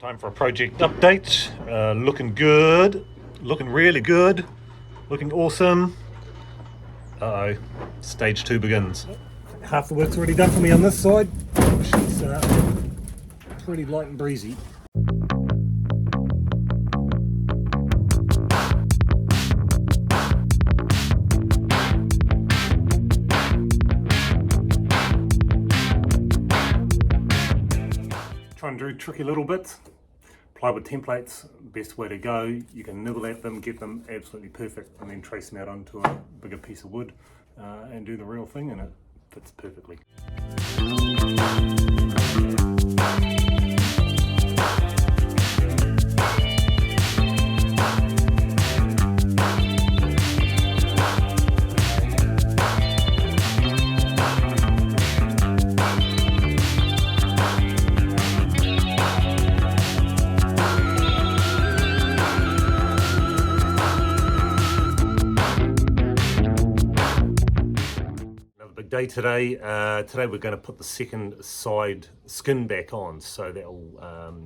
Time for a project update. Looking good, looking really good, looking awesome. Uh-oh, stage 2 begins. Half the work's already done for me on this side. She's pretty light and breezy. Trying to do tricky little bits. Plywood templates, best way to go. You can nibble at them, get them absolutely perfect, and then trace them out onto a bigger piece of wood and do the real thing, and it fits perfectly. Day today. Today we're going to put the second side skin back on, so that will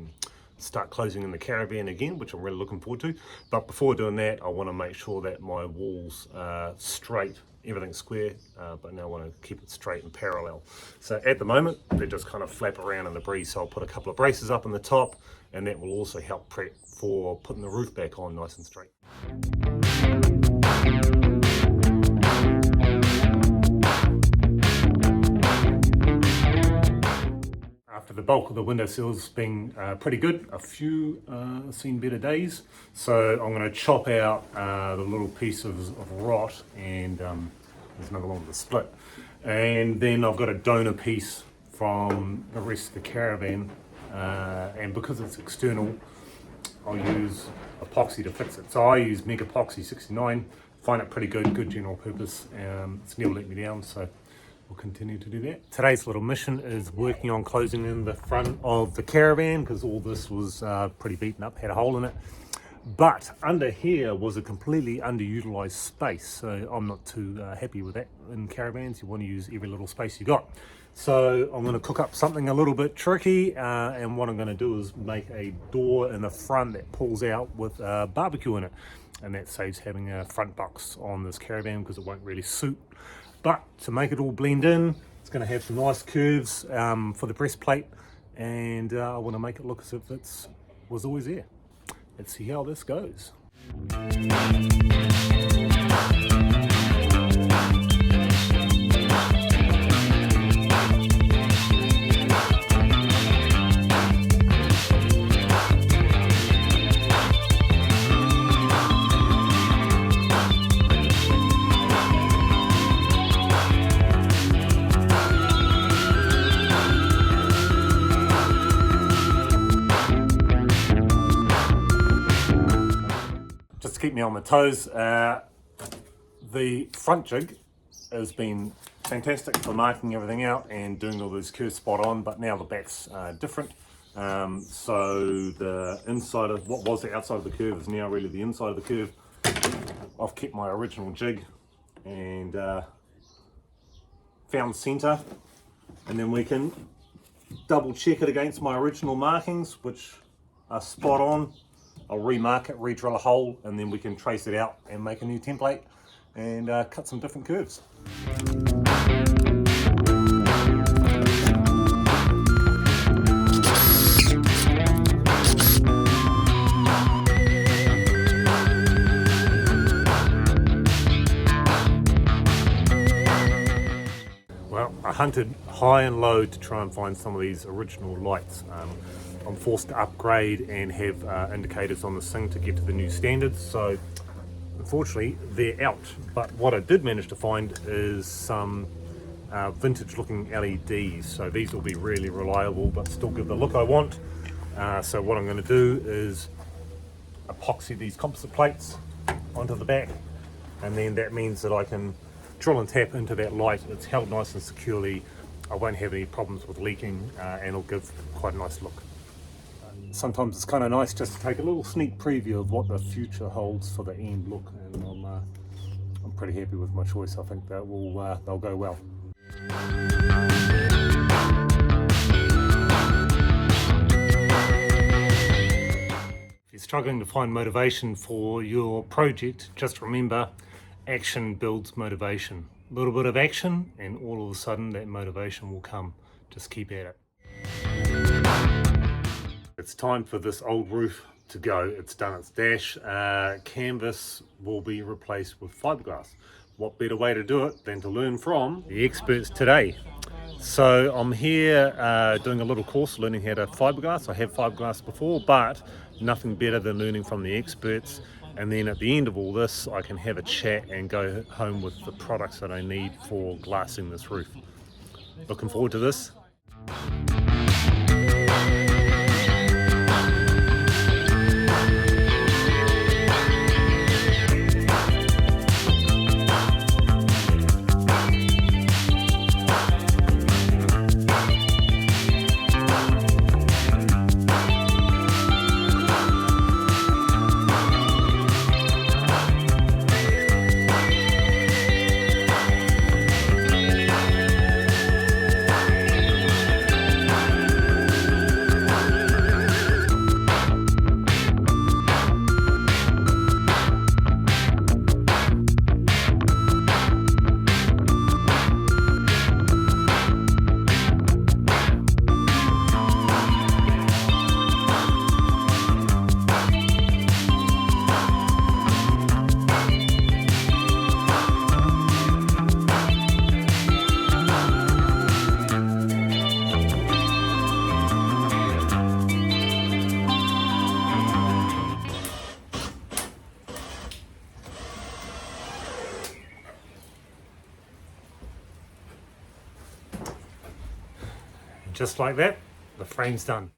start closing in the caravan again, which I'm really looking forward to. But before doing that, I want to make sure that my walls are straight, everything's square, but now I want to keep it straight and parallel. So at the moment they just kind of flap around in the breeze, so I'll put a couple of braces up on the top, and that will also help prep for putting the roof back on nice and straight. After the bulk of the windowsills being pretty good, a few seen better days. So I'm going to chop out the little piece of rot, and there's another one with a split. And then I've got a donor piece from the rest of the caravan, and because it's external, I'll use epoxy to fix it. So I use Mega Epoxy 69, find it pretty good general purpose. It's never let me down, so we'll continue to do that. Today's little mission is working on closing in the front of the caravan, because all this was pretty beaten up, had a hole in it. But under here was a completely underutilized space, so I'm not too happy with that. In caravans, you want to use every little space you got. So I'm going to cook up something a little bit tricky, and what I'm going to do is make a door in the front that pulls out with a barbecue in it, and that saves having a front box on this caravan because it won't really suit. But to make it all blend in, it's going to have some nice curves for the breastplate, and I want to make it look as if it was always there. Let's see how this goes. To keep me on my toes, the front jig has been fantastic for marking everything out and doing all those curves spot on, but now the back's different. So the inside of what was the outside of the curve is now really the inside of the curve. I've kept my original jig and found center, and then we can double check it against my original markings, which are spot on. I'll remark it, re-drill a hole, and then we can trace it out and make a new template and cut some different curves. Well, I hunted high and low to try and find some of these original lights. I'm forced to upgrade and have indicators on this thing to get to the new standards, so unfortunately they're out. But what I did manage to find is some vintage looking LEDs, so these will be really reliable but still give the look I want. So what I'm going to do is epoxy these composite plates onto the back, and then that means that I can drill and tap into that light. It's held nice and securely, I won't have any problems with leaking, and it'll give quite a nice look. Sometimes it's kind of nice just to take a little sneak preview of what the future holds for the end look, and I'm pretty happy with my choice. I think that they'll go well. struggling to find motivation for your project, just remember, action builds motivation. A little bit of action and all of a sudden that motivation will come. Just keep at it. It's time for this old roof to go. It's done its dash. Canvas will be replaced with fiberglass. What better way to do it than to learn from the experts today? So I'm here doing a little course learning how to fiberglass. I have fiberglass before, but nothing better than learning from the experts. And then at the end of all this, I can have a chat and go home with the products that I need for glassing this roof. Looking forward to this. Just like that, the frame's done.